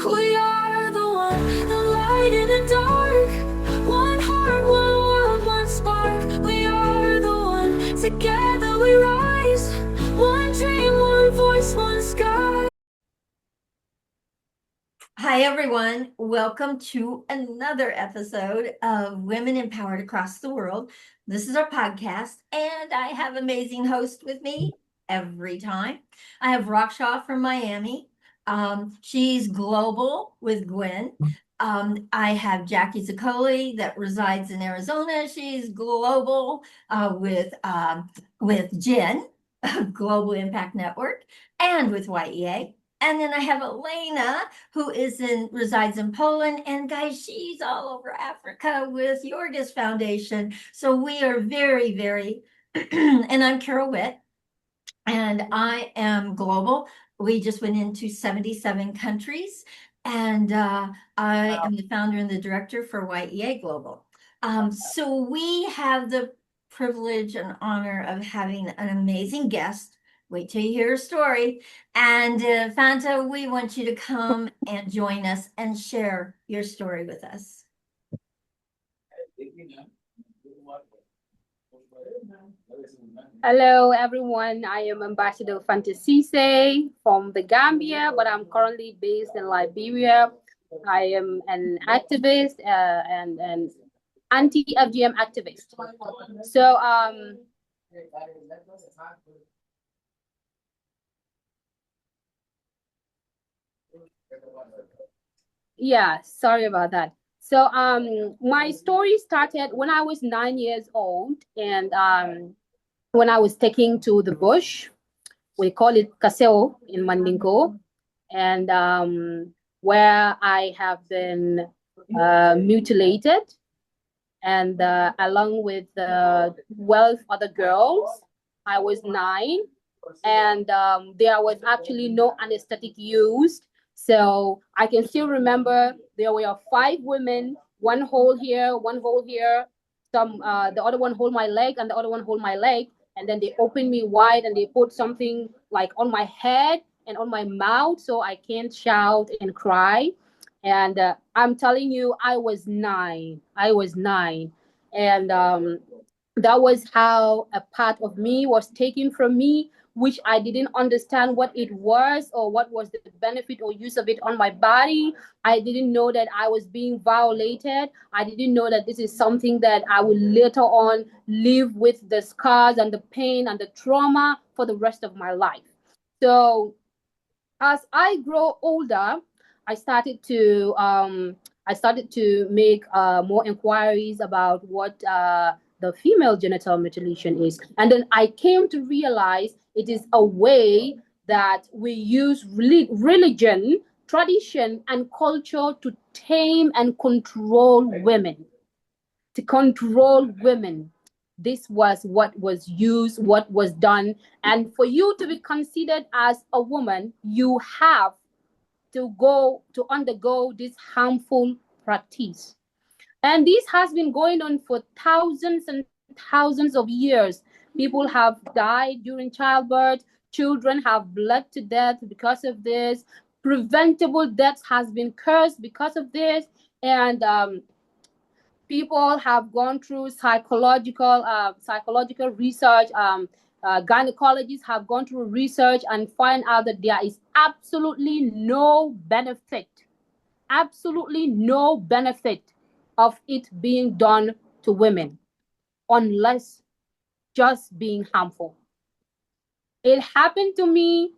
We are the one, the light in the dark. One heart, one world, one spark. We are the one, together we rise. One dream, one voice, one sky. Hi, everyone. Welcome to another episode of Women Empowered Across the World. This is our podcast, and I have amazing hosts with me every time. I have Raksha from Miami. She's global with Gwen. I have Jackie Zaccoli that resides in Arizona. She's global with Jen, Global Impact Network, and with YEA. And then I have Elena, who resides in Poland. And guys, she's all over Africa with Yorgis Foundation. So we are very, very, and I'm Carol Witt, and I am global. We just went into 77 countries, and I am the founder and the director for YEA Global. So we have the privilege and honor of having an amazing guest. Wait till you hear her story. And Fanta, we want you to come and join us and share your story with us. Hello, everyone. I am Ambassador Fanta from the Gambia, but I'm currently based in Liberia. I am an activist and an anti-FGM activist. So, yeah, sorry about that. So, my story started when I was 9 years old, and when I was taken to the bush. We call it Kaseo in Mandingo, and where I have been mutilated, and along with 12 other girls. I was 9, and there was actually no anesthetic used. So I can still remember there were 5 women, one hole here, one hole here. The other one hold my leg, and the other one hold my leg, and then they opened me wide, and they put something like on my head and on my mouth, so I can't shout and cry. And I'm telling you, I was 9. I was 9, and that was how a part of me was taken from me, which I didn't understand what it was or what was the benefit or use of it on my body. I didn't know that I was being violated. I didn't know that this is something that I will later on live with the scars and the pain and the trauma for the rest of my life. So as I grow older, I started to make more inquiries about what the female genital mutilation is, and then I came to realize it is a way that we use religion, tradition, and culture to tame and control women. To control women. This was what was used, what was done. And for you to be considered as a woman, you have to undergo this harmful practice. And this has been going on for thousands and thousands of years. People have died during childbirth, children have bled to death because of this, preventable deaths has been cursed because of this. And people have gone through psychological research. Gynecologists have gone through research and find out that there is absolutely no benefit of it being done to women, unless just being harmful. It happened to me.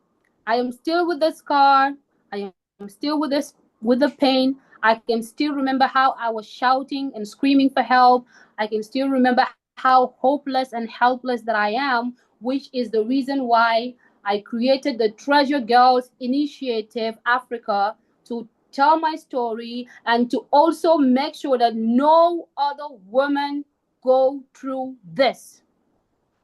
I am still with the scar. I am still with the pain. I can still remember how I was shouting and screaming for help. I can still remember how hopeless and helpless that I am, which is the reason why I created the Treasure Girls Initiative Africa, to tell my story and to also make sure that no other woman go through this.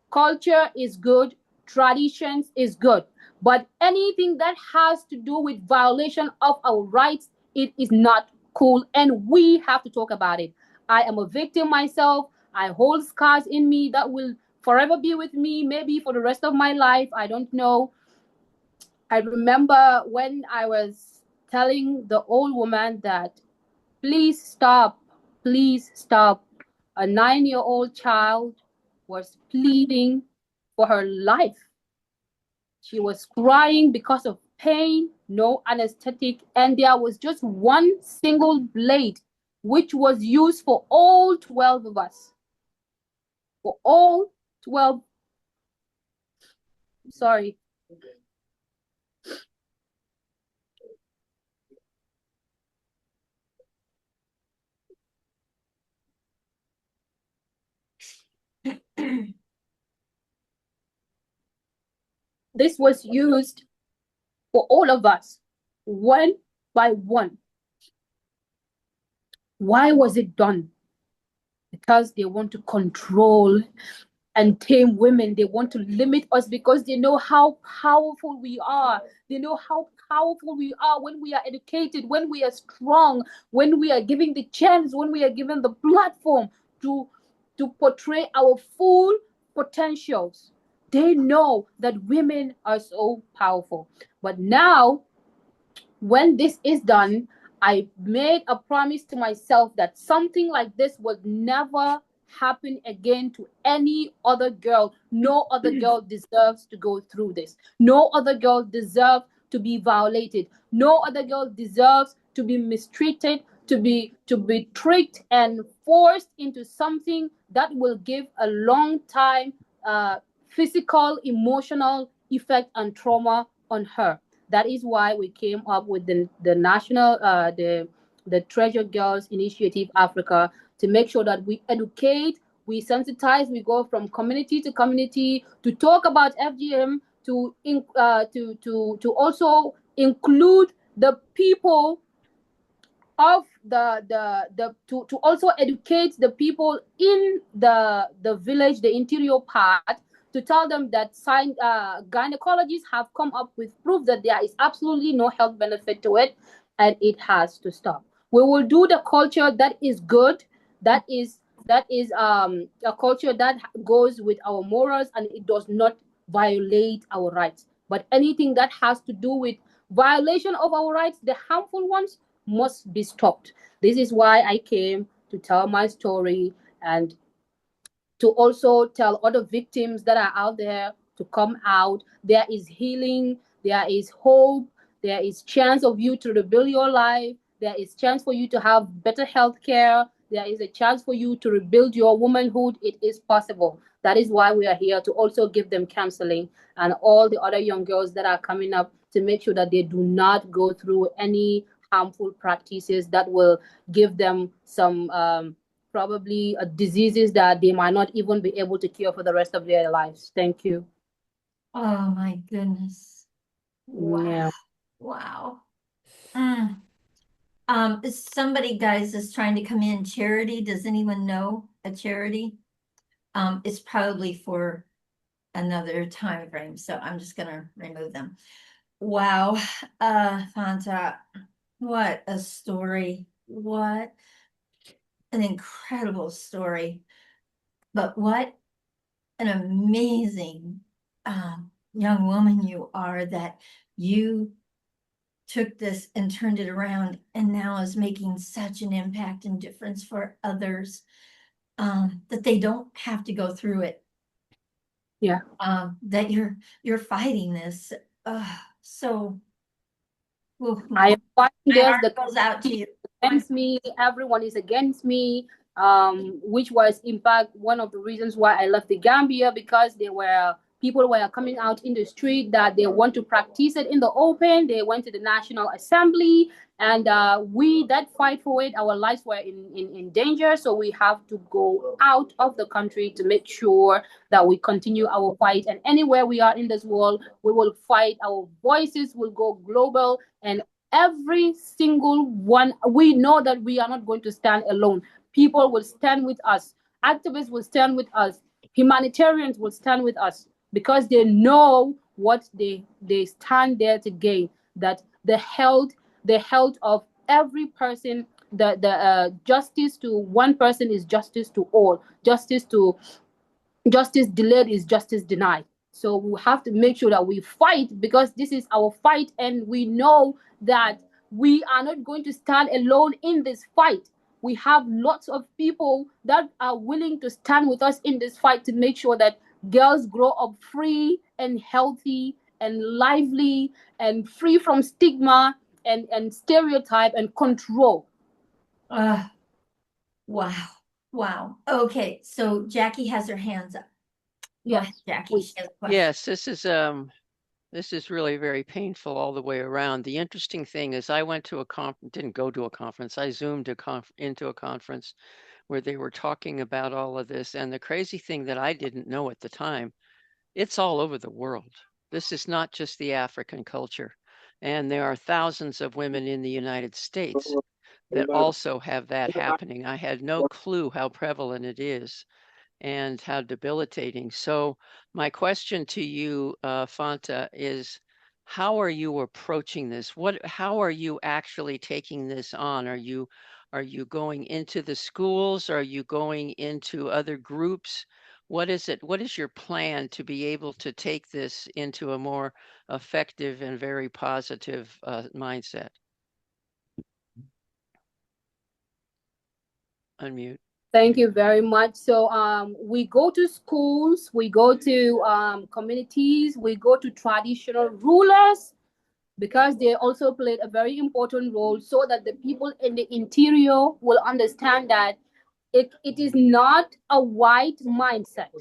Culture is good, traditions is good, but anything that has to do with violation of our rights, it is not cool, and we have to talk about it. I am a victim myself. I hold scars in me that will forever be with me, maybe for the rest of my life. I don't know. I remember when I was telling the old woman that, please stop, please stop. A 9-year-old child was pleading for her life. She was crying because of pain, no anesthetic, and there was just one single blade which was used for all 12 of us. For all 12, sorry. This was used for all of us, one by one. Why was it done? Because they want to control and tame women. They want to limit us because they know how powerful we are. They know how powerful we are when we are educated, when we are strong, when we are given the chance, when we are given the platform to portray our full potentials. They know that women are so powerful. But now, when this is done, I made a promise to myself that something like this would never happen again to any other girl. No other girl deserves to go through this. No other girl deserves to be violated. No other girl deserves to be mistreated, to be tricked and forced into something that will give a long time physical, emotional effect and trauma on her. That is why we came up with the national the Treasure Girls Initiative Africa, to make sure that we educate, we sensitize, we go from community to community to talk about FGM, to also include the people of the to also educate the people in the village, the interior part, to tell them that gynecologists have come up with proof that there is absolutely no health benefit to it, and it has to stop. We will do the culture that is good, that is a culture that goes with our morals, and it does not violate our rights. But anything that has to do with violation of our rights, the harmful ones, must be stopped. This is why I came to tell my story, and to also tell other victims that are out there to come out. There is healing, there is hope, there is chance of you to rebuild your life, there is chance for you to have better health care, there is a chance for you to rebuild your womanhood. It is possible. That is why we are here, to also give them counseling and all the other young girls that are coming up, to make sure that they do not go through any harmful practices that will give them some probably diseases that they might not even be able to cure for the rest of their lives. Thank you. Oh my goodness. Wow. Yeah. Wow. Mm. Somebody, guys, is trying to come in. Charity. Does anyone know a charity? It's probably for another time frame, so I'm just gonna remove them. Wow. Fanta, what a story. What an incredible story. But what an amazing young woman you are, that you took this and turned it around and now is making such an impact and difference for others, that they don't have to go through it. Yeah. That you're fighting this. So I am fighting my this. heart The goes out to you. against me. Everyone is against me. Which was in fact one of the reasons why I left the Gambia, because there were people were coming out in the street that they want to practice it in the open. They went to the National Assembly, and we that fight for it, our lives were in danger. So we have to go out of the country to make sure that we continue our fight. And anywhere we are in this world, we will fight. Our voices will go global, and every single one, we know that we are not going to stand alone. People will stand with us, activists will stand with us, humanitarians will stand with us, because they know what they stand there to gain, that the health of every person, the justice to one person is justice to all. Justice delayed is justice denied. So we have to make sure that we fight, because this is our fight, and we know that we are not going to stand alone in this fight. We have lots of people that are willing to stand with us in this fight to make sure that girls grow up free and healthy and lively and free from stigma and stereotype and control. Uh, wow. Wow. Okay. So Jackie has her hands up. Go ahead, Yes, Jackie. please. She has a question. Yes, this is really very painful all the way around. The interesting thing is I went to a didn't go to a conference. I zoomed into a conference where they were talking about all of this. And the crazy thing that I didn't know at the time, it's all over the world. This is not just the African culture. And there are thousands of women in the United States that also have that happening. I had no clue how prevalent it is and how debilitating. So my question to you, Fanta, is how are you approaching this? How are you actually taking this on? Are you going into the schools? Are you going into other groups? What is it? What is your plan to be able to take this into a more effective and very positive mindset? Unmute. Thank you very much. So we go to schools, we go to communities, we go to traditional rulers because they also played a very important role so that the people in the interior will understand that it is not a white mindset.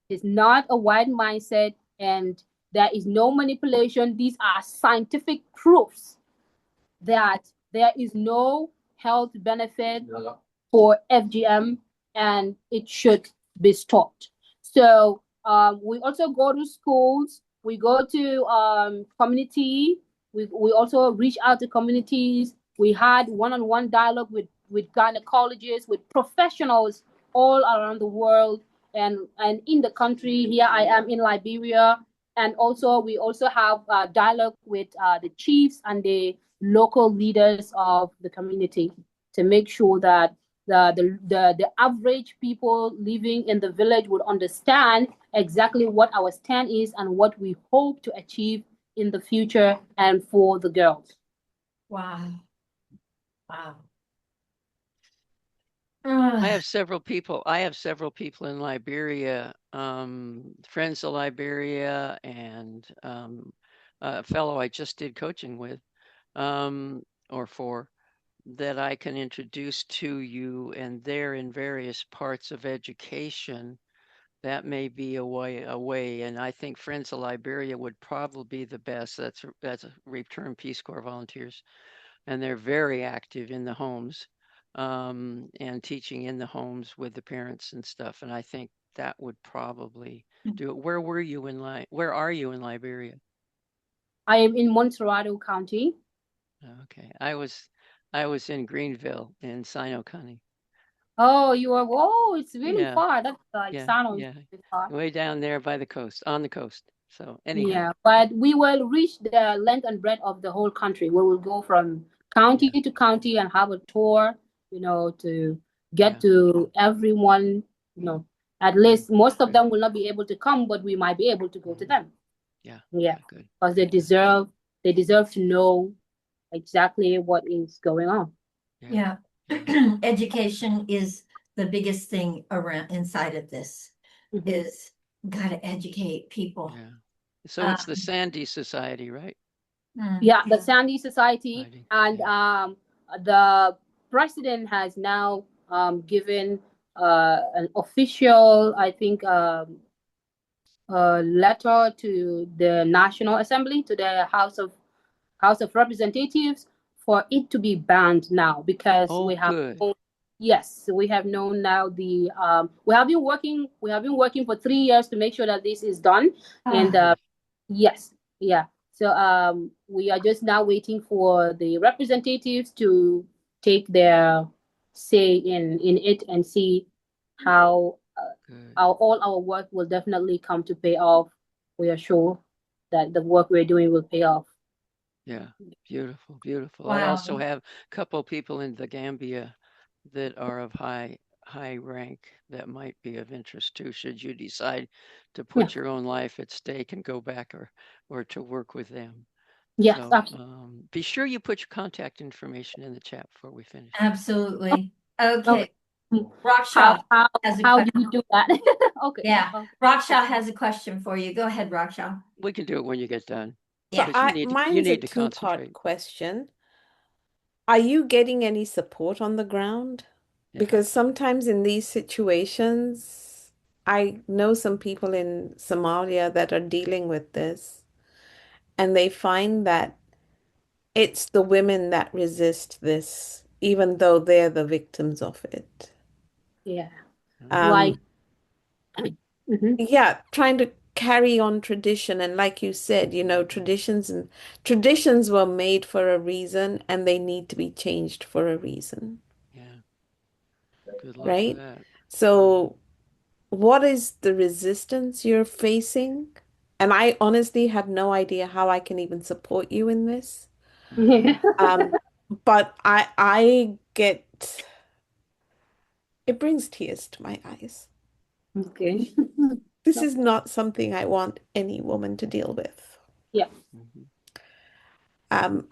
It's not a white mindset and there is no manipulation. These are scientific proofs that there is no health benefit for FGM and it should be stopped. So we also go to schools, we go to community, we also reach out to communities. We had one-on-one dialogue with gynecologists, with professionals all around the world and in the country. Here I am in Liberia. And also we also have dialogue with the chiefs and the local leaders of the community to make sure that the average people living in the village would understand exactly what our stand is and what we hope to achieve in the future and for the girls. Wow. Wow. I have several people. I have several people in Liberia, friends of Liberia, and a fellow I just did coaching with, or for, that I can introduce to you, and they're in various parts of education. That may be a way, and I think Friends of Liberia would probably be the best. That's a Return Peace Corps volunteers, and they're very active in the homes and teaching in the homes with the parents and stuff. And I think that would probably do it. Where were you in Where are you in Liberia? I am in Montserrado County. Okay, I was in Greenville in Sino County. Oh, you are. Oh, it's really Yeah, far. That's like yeah, Sano is yeah, really far. way down there by the coast, on the coast. So anyhow, Yeah, but we will reach the length and breadth of the whole country. We will go from county yeah, to county and have a tour, to yeah, get to everyone, At least most of them will not be able to come, but we might be able to go to them. yeah, Yeah, good. because they deserve to know exactly what is going on. Yeah. Education is the biggest thing around inside of this is gotta educate people. Yeah. So it's the Sandy Society, right? Yeah, the Sandy Society, Society, and yeah. The president has now given an official, I think, letter to the National Assembly, to the House of Representatives, for it to be banned now because Oh, we have. good. Yes, we have known now we have been working for 3 years to make sure that this is done, and yes, yeah. So we are just now waiting for the representatives to take their say in it and see how Good. all our work will definitely come to pay off. We are sure that the work we're doing will pay off. Yeah. Beautiful. Beautiful. I Wow. also have a couple people in the Gambia that are of high rank that might be of interest too, should you decide to Yeah. put your own life at stake and go back or to work with them. Yes, So absolutely. be sure you put your contact information in the chat before we finish. Absolutely. Okay. Okay, Raksha has a How do question. you do that? Okay. Yeah, Oh, Raksha has a question for you. Go ahead, Raksha. We can do it when you get done. So Yeah. Because you mine's a need to two-part concentrate. question. Are you getting any support on the ground? Yeah. Because sometimes in these situations, I know some people in Somalia that are dealing with this, and they find that it's the women that resist this, even though they're the victims of it. yeah. Like, Um, mhm. yeah, trying to carry on tradition, and like you said, traditions were made for a reason, and they need to be changed for a reason, Yeah. Good luck with right? that. So, what is the resistance you're facing? And I honestly have no idea how I can even support you in this. Mhm. Um, but I get it brings tears to my eyes. Okay. This No. is not something I want any woman to deal with. Yeah. Mhm.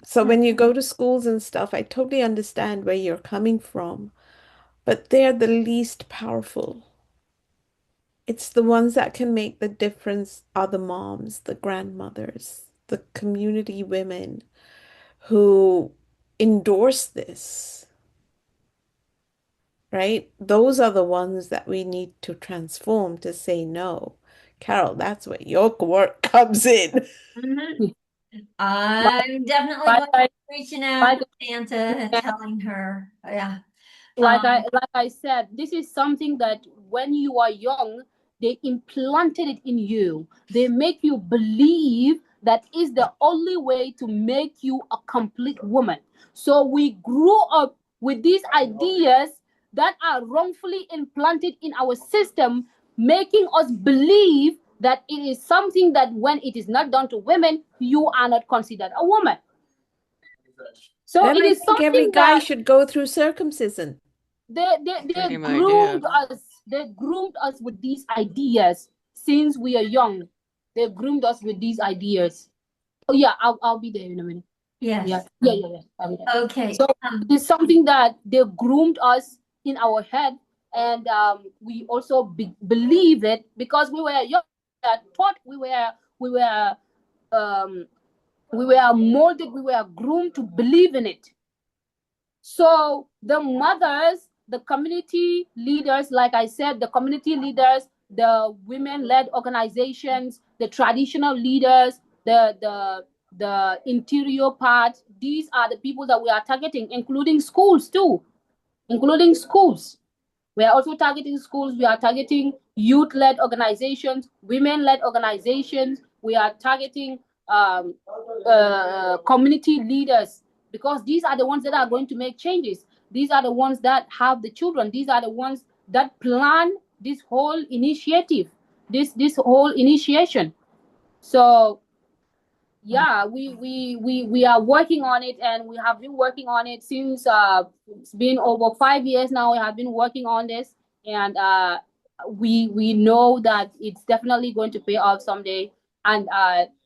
So when you go to schools and stuff, I totally understand where you're coming from, but they're the least powerful. It's the ones that can make the difference are the moms, the grandmothers, the community women who endorse this, right? Those are the ones that we need to transform to say no. Carol, that's where your work comes in. Mhm. Yeah. I'm definitely Like going to I, be reaching out like, to Santa and yeah. telling her. Yeah. Like I said, this is something that when you are young, they implanted it in you. They make you believe that is the only way to make you a complete woman. So we grew up with these ideas that are wrongfully implanted in our system, making us believe that it is something that when it is not done to women, you are not considered a woman. So Then it I is think every something guy that should go through circumcision. they Same idea. groomed us. They groomed us with these ideas since we are young. They groomed us with these ideas. Oh yeah, I'll be there in a minute. Yes. Yeah. I'll be there. Okay. So it is something that they groomed us in our head, and we also believe it because we were young. Taught um, we were molded, we were groomed to believe in it. So the mothers, the community leaders, like I said, the community leaders, the women-led organizations, the traditional leaders, the interior part, these are the people that we are targeting, including schools too, including schools. We are also targeting schools. We are targeting youth-led organizations, women-led organizations. We are targeting um, community leaders because these are the ones that are going to make changes. These are the ones that have the children. These are the ones that plan this whole initiative, this whole initiation. So yeah, we are working on it, and we have been working on it since it's been over 5 years now. We have been working on this, and we know that it's definitely going to pay off someday. And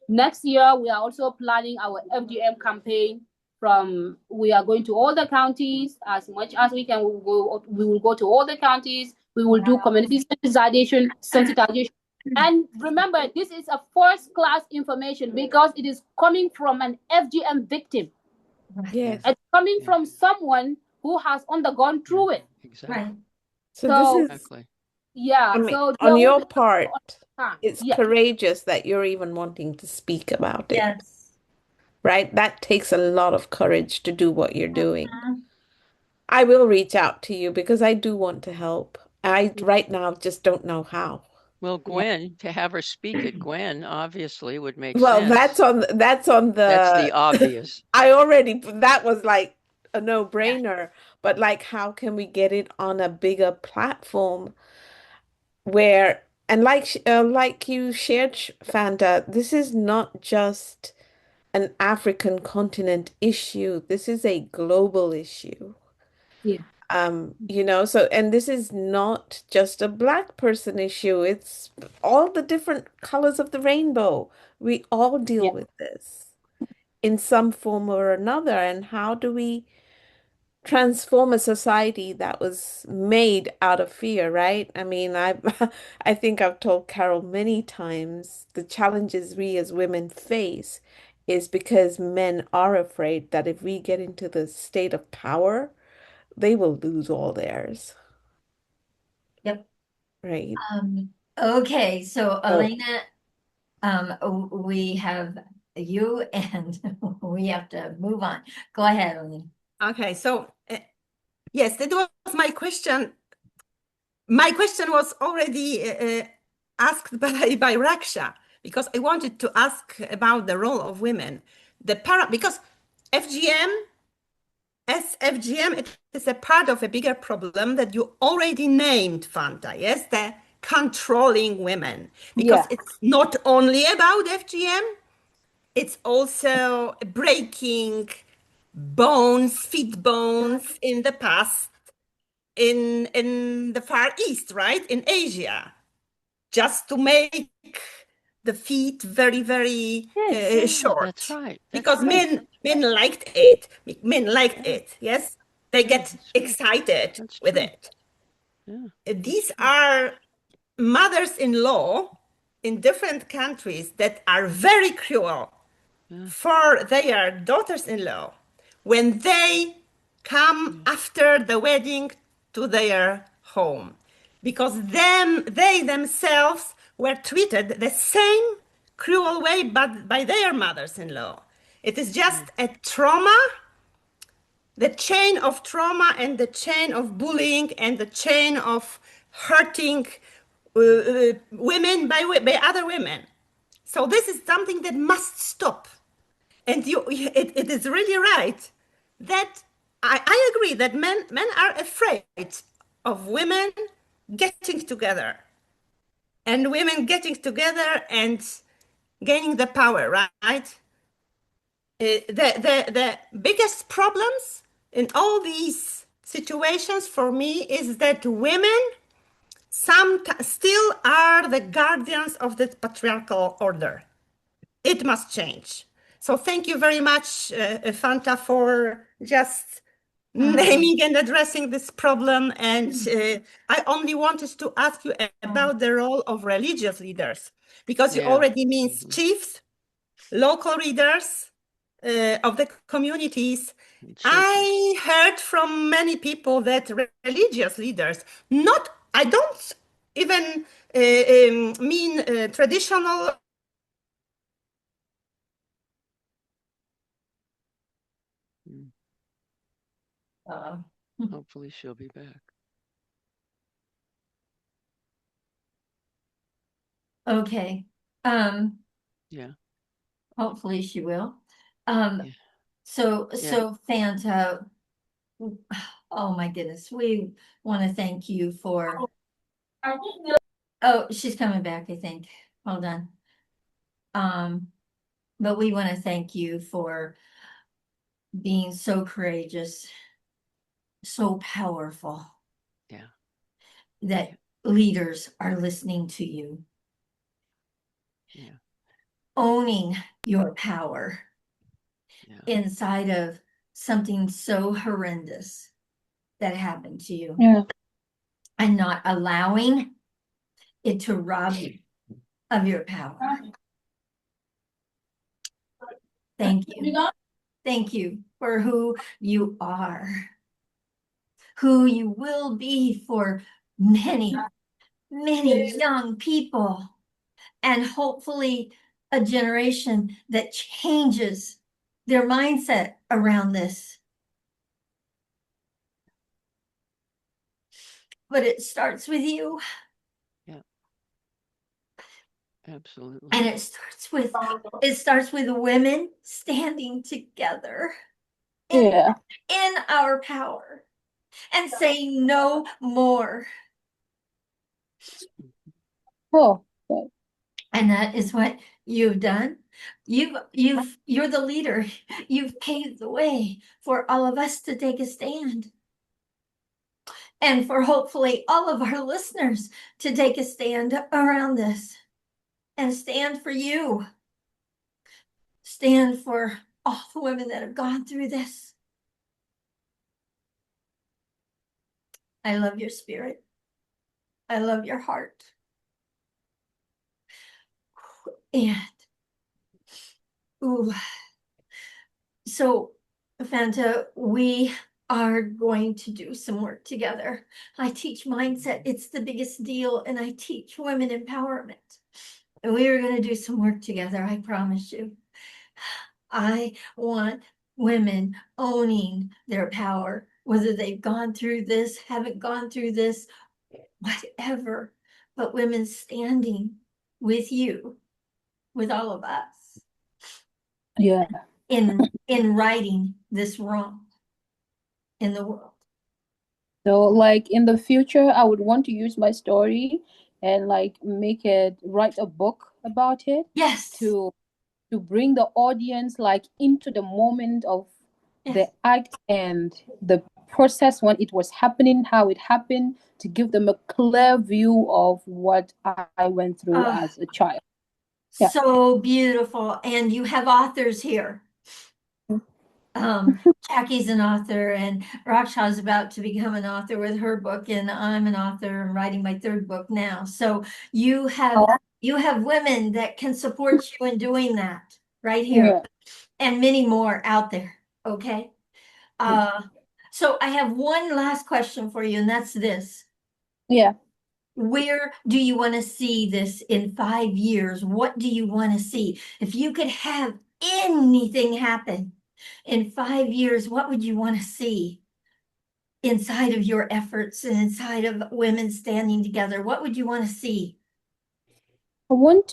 next year we are also planning our FGM campaign. From we are going to all the counties as much as we can. We will go to all the counties. We will do community sensitization. And remember, this is a first class information because it is coming from an FGM victim. Yes. It's coming Yeah. from someone who has undergone through it. Exactly. Right. So this So is, Exactly. yeah, I mean, so there on will your be part, time. it's Yeah, courageous that you're even wanting to speak about it, Yes. right? That takes a lot of courage to do what you're doing. Mhm. I will reach out to you because I do want to help. I right now just don't know how. Well, yeah, Gwen, to have her speak at Gwen obviously would make Well, sense. that's on That's the the obvious. I already that was like a no-brainer, but like how can we get it on a bigger platform where and like you shared Fanta, this is not just an African continent issue. This is a global issue. yeah, So and this is not just a black person issue. It's all the different colors of the rainbow. We all deal yeah. with this. in some form or another. And how do we transform a society that was made out of fear, right? I mean, I think I've told Carol many times the challenges we as women face is because men are afraid that if we get into the state of power, they will lose all theirs, Yep. right? Okay, so Oh, Elena, we have you and we have to move on. Go ahead, Elena. Okay, so yes, that was my question. My question was already asked by Raksha, because I wanted to ask about the role of women. Because FGM, as FGM, it is a part of a bigger problem that you already named, Fanta, yes? The controlling women. Because Yeah. it's not only about FGM, it's also breaking bones, feet bones in the past, in the Far East, right? In Asia, just to make the feet very, very Yes. Yeah, that's short. right. That's Because right. men liked it. Men liked Yeah, it, yes? They yeah, get that's right. excited That's with true. it. Yeah, These are mothers-in-law in different countries that are very cruel yeah, for their daughters-in-law when they come yeah, after the wedding to their home, because they themselves were treated the same cruel way but by their mothers-in-law. It is yeah, just a trauma, the chain of trauma and the chain of bullying and the chain of hurting women by other women. So this is something that must stop. And it is really right that I agree that men are afraid of women getting together and women getting together and gaining the power, right? The biggest problems in all these situations for me is that women still are the guardians of the patriarchal order. It must change. So thank you very much, Fanta, for just naming and addressing this problem. And I only wanted to ask you about the role of religious leaders, because you yeah. already means Mhm. chiefs, local leaders of the communities. And churches. I heard from many people that religious leaders, not, I don't even mean traditional. Mm. Uh, Hopefully she'll be back. okay. Yeah, Hopefully she will. Um, yeah, so yeah. Fanta, oh my goodness, we want to thank you for, oh, she's coming back, I think. Hold on. But we want to thank you for being so courageous, so powerful, Yeah, that yeah, leaders are listening to you, yeah, owning your power yeah, inside of something so horrendous that happened to you, Yeah. and not allowing it to rob you of your power. Thank you. Thank you for who you are, who you will be for many, many young people, and hopefully a generation that changes their mindset around this. But it starts with you, yeah. Absolutely. and it starts with women standing together in Yeah. our power and saying no more. Oh, okay. And that is what you've done. You're the leader. You've paved the way for all of us to take a stand. And for hopefully all of our listeners to take a stand around this and stand for you. Stand for all the women that have gone through this. I love your spirit. I love your heart. And, ooh, so Fanta, we are going to do some work together. I teach mindset. It's the biggest deal. And I teach women empowerment. And we are going to do some work together. I promise you. I want women owning their power, whether they've gone through this, haven't gone through this, whatever, but women standing with you, with all of us Yeah. in righting this wrong in the world. So like in the future, I would want to use my story and like write a book about it Yes. to bring the audience like into the moment of the Yes. act and the process when it was happening, how it happened, to give them a clear view of what I went through as a child. Yeah. So beautiful. And you have authors here. Jackie's an author, and Raksha's about to become an author with her book, and I'm an author and writing my third book now. So you have women that can support you in doing that right here, Yeah. and many more out there. Okay. So I have one last question for you, and that's this. Yeah. Where do you want to see this in 5 years? What do you want to see? If you could have anything happen in 5 years, what would you want to see inside of your efforts and inside of women standing together? What would you want to see? I want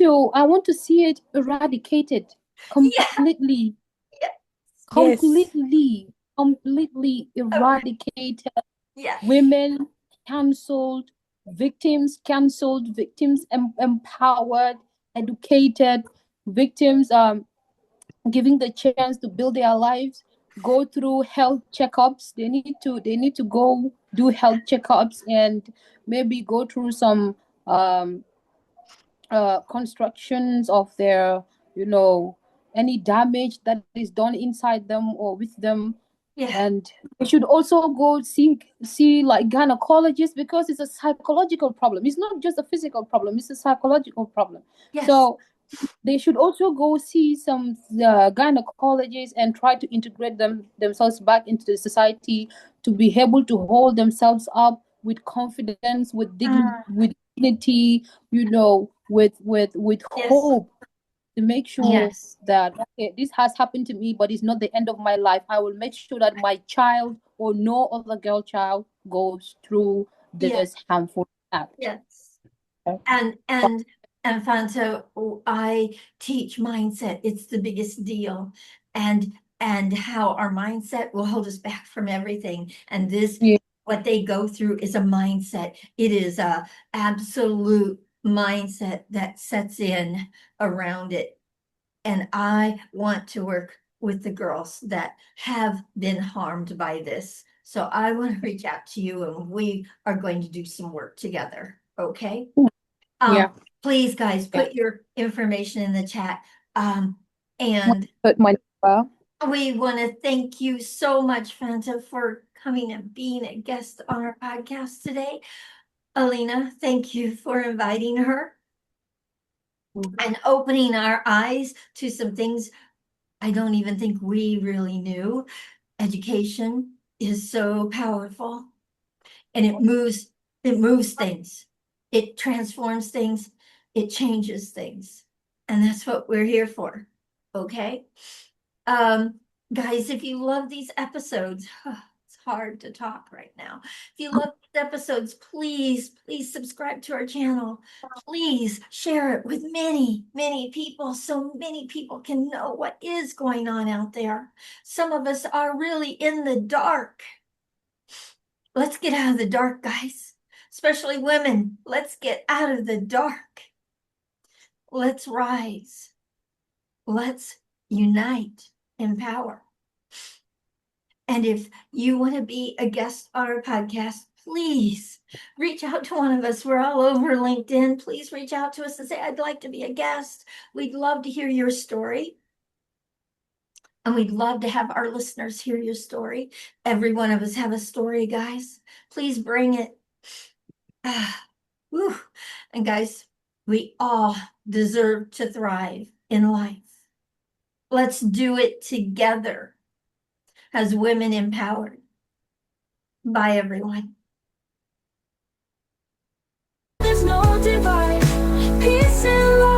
to see it eradicated completely. Yes. Completely eradicated. Yes. Women cancelled, victims empowered, educated, victims giving the chance to build their lives, go through health checkups. They need to go do health checkups and maybe go through some constructions of their, any damage that is done inside them or with them. Yeah. And they should also go see like gynecologists, because it's a psychological problem. It's not just a physical problem, it's a psychological problem. Yes. So they should also go see some gynecologists and try to integrate themselves back into the society, to be able to hold themselves up with confidence, with dignity, with Yes. hope, to make sure Yes. that, okay, this has happened to me, but it's not the end of my life. I will make sure that my child or no other girl child goes through this harmful act. Yes. Okay. And Fanta, I teach mindset. It's the biggest deal. And how our mindset will hold us back from everything. And this, Yeah. what they go through is a mindset. It is a absolute mindset that sets in around it. And I want to work with the girls that have been harmed by this. So I want to reach out to you, and we are going to do some work together. Okay? Yeah. Please, guys, put your information in the chat. And Put my we want to thank you so much, Fanta, for coming and being a guest on our podcast today. Alina, thank you for inviting her and opening our eyes to some things I don't even think we really knew. Education is so powerful, and it moves things. It transforms things. It changes things. And that's what we're here for. Okay. Guys, if you love these episodes, it's hard to talk right now. If you love these episodes, please subscribe to our channel. Please share it with many, many people, so many people can know what is going on out there. Some of us are really in the dark. Let's get out of the dark, guys. Especially women. Let's get out of the dark. Let's rise. Let's unite in power. And if you want to be a guest on our podcast, please reach out to one of us. We're all over LinkedIn. Please reach out to us and say, I'd like to be a guest. We'd love to hear your story. And we'd love to have our listeners hear your story. Every one of us have a story, guys. Please bring it. Whew. And guys, we all deserve to thrive in life. Let's do it together as women empowered. Bye, everyone. There's no divide, peace and love.